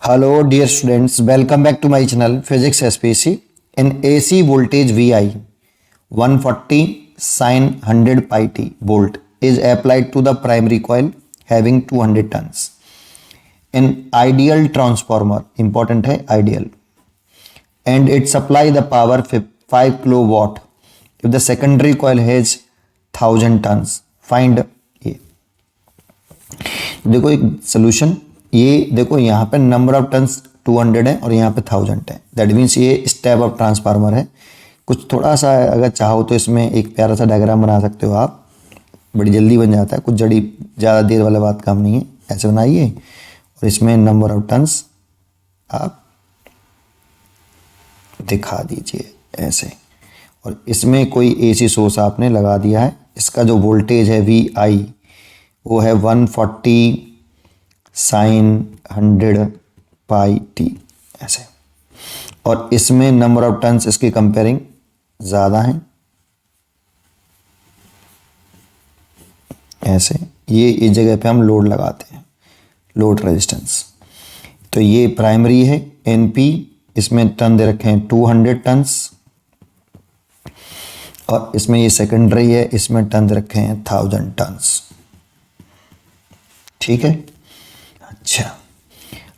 Hello dear students, welcome back to my channel Physics SPC. In AC voltage VI 140 sin 100 pi t volt is applied to the primary coil having 200 turns. In ideal transformer, important है ideal, and it supply the power 5 kilowatt if the secondary coil has 1000 turns. Find ये देखो एक solution, ये देखो यहाँ पे number of turns 200 है और यहाँ पे 1000 है। दैट मीन्स ये स्टेप अप ट्रांसफार्मर है। कुछ थोड़ा सा अगर चाहो तो इसमें एक प्यारा सा डायग्राम बना सकते हो आप, बड़ी जल्दी बन जाता है, कुछ ज़्यादा देर वाला बात काम नहीं है। ऐसे बनाइए और इसमें नंबर ऑफ टर्न्स आप दिखा दीजिए ऐसे, और इसमें कोई एसी सोर्स आपने लगा दिया है। इसका जो वोल्टेज है VI वो है 140 साइन 100 पाई टी ऐसे, और इसमें नंबर ऑफ टर्न्स इसकी कंपेयरिंग ज़्यादा हैं ऐसे। ये इस जगह पे हम लोड लगाते हैं, लोड रेजिस्टेंस। तो ये प्राइमरी है NP, इसमें टर्न दे रखे हैं 200 टर्न्स, और इसमें ये सेकेंडरी है, इसमें टर्न दे रखे हैं 1000 टर्न्स। ठीक है, अच्छा।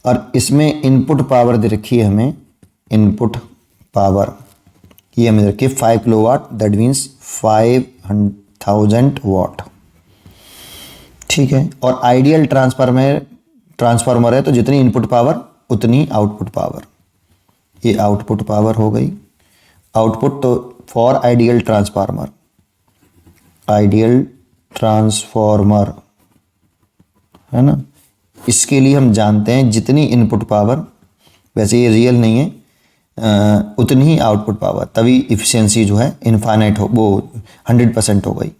और इसमें इनपुट पावर दे रखी है हमें, इनपुट पावर ये हमें रखी है 5 किलोवाट, दैट मीन्स 5000 वाट। ठीक है, और आइडियल ट्रांसफार्मर है तो जितनी इनपुट पावर उतनी आउटपुट पावर। ये आउटपुट पावर हो गई, आउटपुट तो for ideal transformer, ideal transformer है ना। इसके लिए हम जानते हैं जितनी इनपुट पावर, वैसे ये रियल नहीं है, उतनी ही आउटपुट पावर, तभी इफिशिएंसी जो है इनफाइनाइट हो, वो 100% हो गई।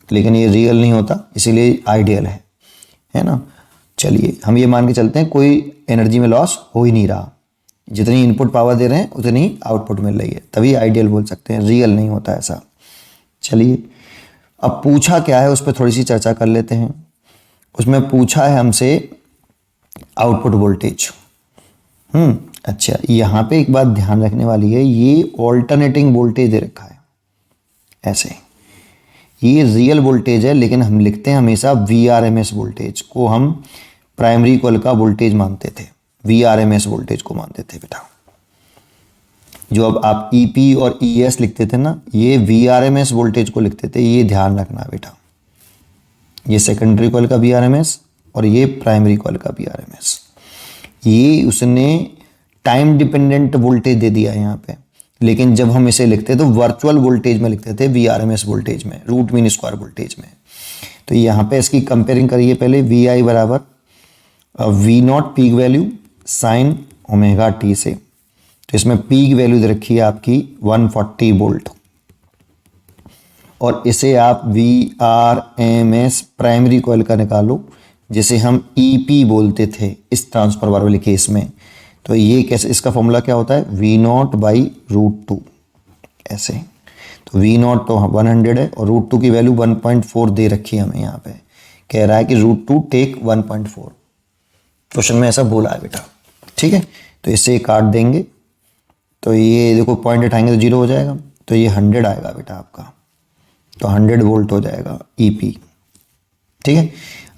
लेकिन ये रियल नहीं होता, इसीलिए आइडियल है ना। चलिए हम ये मान के चलते हैं कोई एनर्जी में लॉस हो ही नहीं रहा, जितनी इनपुट पावर दे रहे हैं उतनी ही आउटपुट मिल रही है, तभी आइडियल बोल सकते हैं, रियल नहीं होता ऐसा। चलिए अब पूछा क्या है उस पर थोड़ी सी चर्चा कर लेते हैं। उसमें पूछा है हमसे आउटपुट वोल्टेज। अच्छा, यहाँ पे एक बात ध्यान रखने वाली है, ये ऑल्टरनेटिंग वोल्टेज दे रखा है ऐसे। ये रियल वोल्टेज है, लेकिन हम लिखते हैं हमेशा VRMS वोल्टेज को, हम प्राइमरी कॉइल का वोल्टेज मानते थे, VRMS वोल्टेज को मानते थे बेटा। जो अब आप EP और ES लिखते थे ना, ये VRMS वोल्टेज को लिखते थे, ये ध्यान रखना बेटा। ये सेकेंडरी कॉइल का VRMS और ये प्राइमरी कॉइल का VRMS। ये उसने टाइम डिपेंडेंट वोल्टेज दे दिया है यहाँ पे, लेकिन जब हम इसे लिखते तो वर्चुअल वोल्टेज में लिखते थे, VRMS वोल्टेज में, रूट मीन स्क्वायर वोल्टेज में। तो यहाँ पे इसकी कंपेयरिंग करिए पहले। VI बराबर V0 peak value sine omega T से, तो इसमें पीक वैल्यू दे रखी है आपकी 140 वोल्ट, और इसे आप VRMS प्राइमरी कॉइल का निकालो, जिसे हम EP बोलते थे इस ट्रांसफार्मर वाले केस में। तो ये कैसे, इसका फॉर्मूला क्या होता है, V0/√2 ऐसे। तो V0 तो 100 है और √2 की वैल्यू 1.4 दे रखी है हमें। यहाँ पे कह रहा है कि √2 टेक 1.4, क्वेश्चन में ऐसा बोला है बेटा। ठीक है, तो इससे काट देंगे, तो ये देखो पॉइंट उठाएंगे तो 0 हो जाएगा, तो ये 100 आएगा बेटा आपका, तो 100 वोल्ट हो जाएगा EP। ठीक है,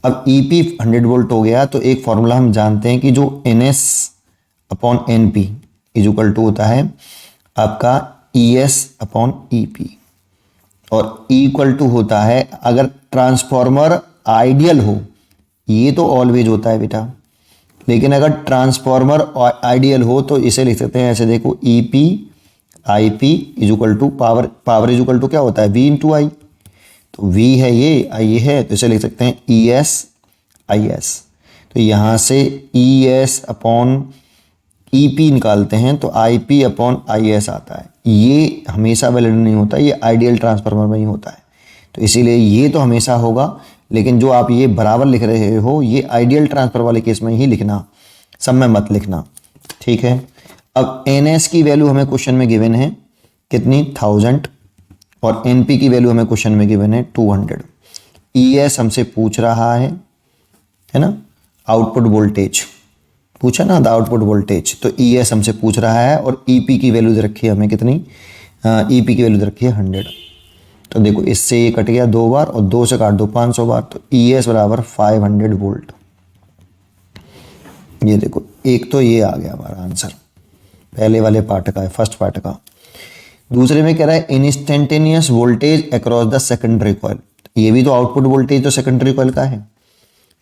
अब EP 100 वोल्ट हो गया, तो एक फॉर्मूला हम जानते हैं कि जो NS/NP इक्वल टू होता है आपका ES/EP, और इक्वल टू होता है, अगर ट्रांसफॉर्मर आइडियल हो, ये तो ऑलवेज होता है बेटा, लेकिन अगर ट्रांसफॉर्मर आइडियल हो तो इसे लिख सकते हैं ऐसे, देखो EP IP equal to power equal to क्या होता है, V × I। तो V है ये, I ये है, तो इसे लिख सकते हैं ES IS। तो यहाँ से ES/EP निकालते हैं तो IP/IS आता है। ये हमेशा वैलिड नहीं होता, ये आइडियल ट्रांसफार्मर में ही होता है, तो इसीलिए ये तो हमेशा होगा। लेकिन जो आप ये बराबर लिख रहे हो, ये आइडियल ट्रांसफर वाले केस में ही लिखना, सब में मत लिखना। ठीक है, अब NS की वैल्यू हमें क्वेश्चन में गिवन है कितनी, 1000, और NP की वैल्यू हमें क्वेश्चन में गिवन है 200। ES हमसे पूछ रहा है ना, आउटपुट वोल्टेज, पूछा ना द आउटपुट वोल्टेज, तो ई एस हमसे पूछ रहा है और ई पी की वैल्यू दे रखी है हमें कितनी, ई पी की वैल्यू दे रखी है 100। तो देखो इससे ये कट गया 2 बार और 2 से काट दो 500 बार, तो ई एस बराबर 500 वोल्ट। ये देखो एक तो ये आ गया हमारा आंसर पहले वाले पार्ट का है, फर्स्ट पार्ट का। दूसरे में कह रहा है instantaneous voltage across the secondary coil, ये भी तो आउटपुट वोल्टेज तो सेकेंडरी कॉइल का है।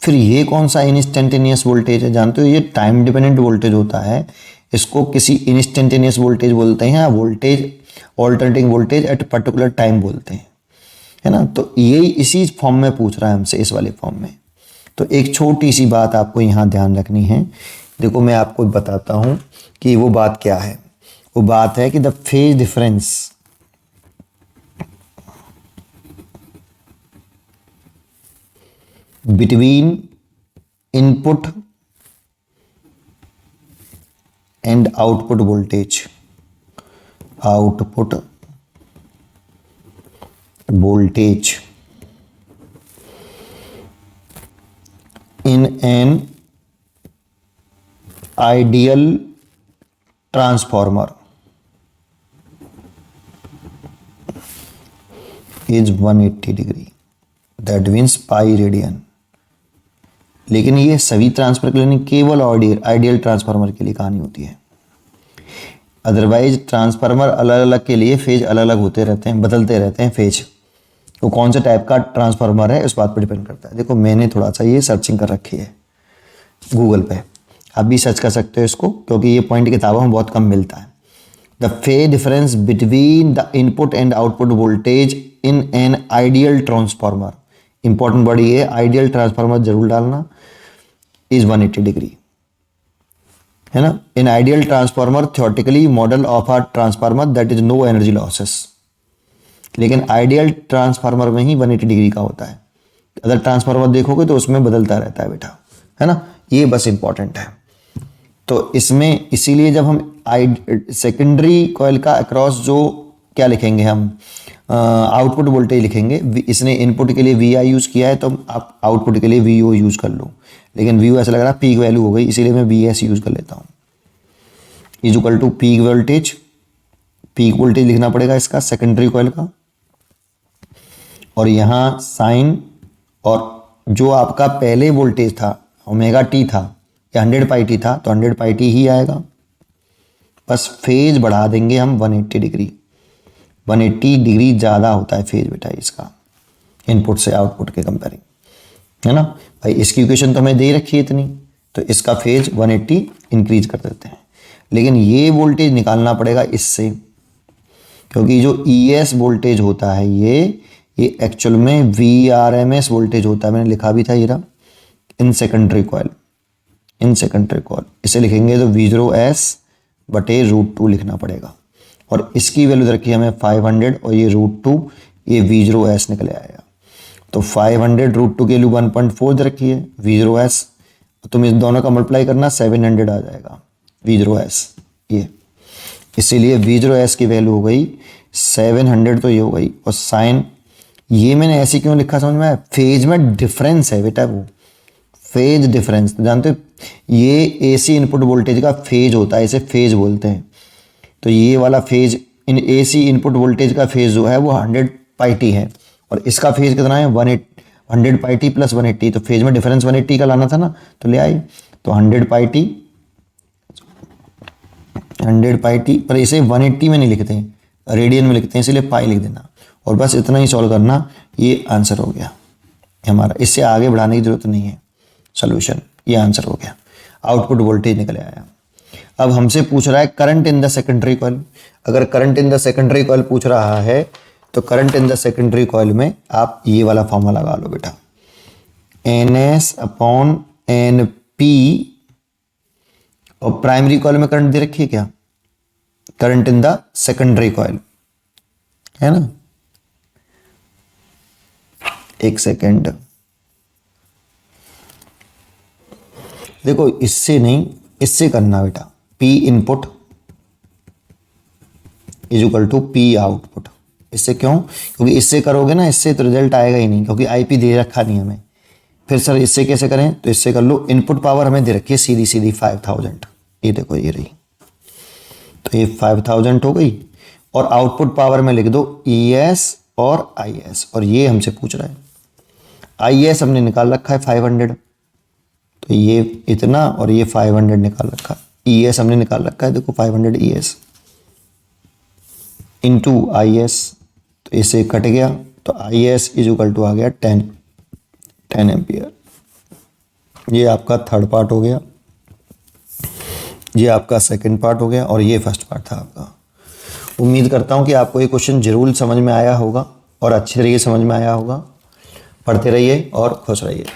फिर ये कौन सा इंस्टेंटेनियस वोल्टेज है, जानते हो ये टाइम डिपेंडेंट वोल्टेज होता है, इसको किसी इंस्टेंटेनियस वोल्टेज बोलते हैं, voltage alternating voltage at particular time बोलते हैं, है ना। तो ये इसी फॉर्म में पूछ रहा है हमसे, इस वाले फॉर्म में। तो एक छोटी सी बात आपको यहाँ ध्यान रखनी है, देखो मैं आपको बताता हूँ कि वो बात क्या है। वो बात है कि the phase difference between input and output voltage, output voltage in an ideal transformer is 180 degree, that means pi radian. लेकिन ये सभी ट्रांसफर के लिए नहीं, केवल आइडियल ट्रांसफार्मर के लिए कहानी होती है। अदरवाइज ट्रांसफार्मर अलग अलग के लिए फेज अलग अलग होते रहते हैं, बदलते रहते हैं फेज। तो कौन से टाइप का ट्रांसफार्मर है इस बात पर डिपेंड करता है। देखो मैंने थोड़ा सा ये सर्चिंग कर रखी है गूगल पे, आप भी सर्च कर सकते हो इसको, क्योंकि ये पॉइंट किताबों में बहुत कम मिलता है। The phase difference between the input and output voltage in an ideal transformer, important word ये है, आइडियल ट्रांसफार्मर जरूर डालना, इज 180 डिग्री, है ना। In ideal transformer theoretically model of a transformer that is no energy losses, लेकिन ideal transformer में ही 180 degree का होता है। अगर ट्रांसफार्मर देखोगे तो उसमें बदलता रहता है बेटा, है ना, ये बस इंपॉर्टेंट है। तो इसमें इसीलिए जब हम सेकेंडरी कॉइल का अक्रॉस जो क्या लिखेंगे हम, आउटपुट वोल्टेज लिखेंगे। इसने इनपुट के लिए वी आई यूज़ किया है तो आप आउटपुट के लिए वी ओ यूज़ कर लो, लेकिन वी ओ ऐसा लग रहा है पीक वैल्यू हो गई, इसीलिए मैं वी एस यूज़ कर लेता हूँ। Is equal to peak voltage, peak voltage लिखना पड़ेगा इसका सेकेंडरी कॉइल का, और यहाँ साइन, और जो आपका पहले वोल्टेज था ओमेगा टी था या 100 पाई टी था, तो 100 पाई टी ही आएगा, बस फेज बढ़ा देंगे हम 180 डिग्री। 180 डिग्री ज़्यादा होता है फेज बेटा इसका, इनपुट से आउटपुट के कंपेयरिंग, है ना भाई। इसकी इक्वेशन तो हमें दे रखी है इतनी, तो इसका फेज 180 इंक्रीज कर देते हैं। लेकिन ये वोल्टेज निकालना पड़ेगा इससे, क्योंकि जो ई एस वोल्टेज होता है ये एक्चुअल में V R M S voltage होता है, मैंने लिखा भी था ये रहा, in secondary coil, in secondary coil इसे लिखेंगे तो V0S बटे √2 लिखना पड़ेगा, और इसकी वैल्यू रखी हमें 500 और ये √2, ये V0S निकले आएगा। तो 500 √2 की वैल्यू 1.4 दे रखी है V0S, तुम इस दोनों का मल्टीप्लाई करना 700 आ जाएगा V0S ये, इसीलिए V0S की वैल्यू हो गई 700, तो ये हो गई। और साइन ये मैंने ऐसे क्यों लिखा समझ में आया, फेज में डिफरेंस है बेटा, वो फेज डिफरेंस जानते हो, ये एसी इनपुट वोल्टेज का फेज होता है, इसे फेज बोलते हैं। तो ये वाला phase, in AC input voltage का फेज जो है वो 100 पाई टी है, और इसका फेज कितना है 100 पाई टी प्लस 180, तो फेज में डिफरेंस 180 का लाना था ना, तो ले आए। तो 100 पाई टी, 100 पाई टी, पर इसे 180 में नहीं लिखते हैं, रेडियन में लिखते हैं, इसलिए पाई लिख देना, और बस इतना ही सॉल्व करना, ये आंसर हो गया हमारा। इससे आगे बढ़ाने की जरूरत नहीं है सॉल्यूशन, ये आंसर हो गया, आउटपुट वोल्टेज निकल आया। अब हमसे पूछ रहा है current in the secondary coil. अगर current in the secondary coil पूछ रहा है तो current in the secondary coil में आप ये वाला फॉर्मूला लगा लो बेटा, NS/NP, और प्राइमरी कॉइल में करंट दे रखी है क्या, current in the secondary coil, है ना। एक सेकेंड, देखो इससे नहीं, इससे करना बेटा, P input is equal to P output. इससे क्यों, क्योंकि इससे करोगे ना, इससे तो रिजल्ट आएगा ही नहीं, क्योंकि IP दे रखा नहीं हमें, फिर सर इससे कैसे करें, तो इससे कर लो, इनपुट पावर हमें दे रखी है सीधी सीधी 5000, ये देखो ये रही, तो ये 5000 हो गई। और आउटपुट पावर में लिख दो ES और IS, और ये हमसे पूछ रहा है IS हमने निकाल रखा है 500, तो ये इतना और ये 500 निकाल रखा है। ES हमने निकाल रखा है, देखो 500 ES इंटू IS, तो इससे कट गया, तो IS इज इक्वल टू आ गया 10 एम्पियर। ये आपका थर्ड पार्ट हो गया, ये आपका सेकंड पार्ट हो गया, और ये फर्स्ट पार्ट था आपका। उम्मीद करता हूँ कि आपको ये क्वेश्चन जरूर समझ में आया होगा और अच्छे तरीके से समझ में आया होगा। पढ़ते रहिए और खुश रहिए।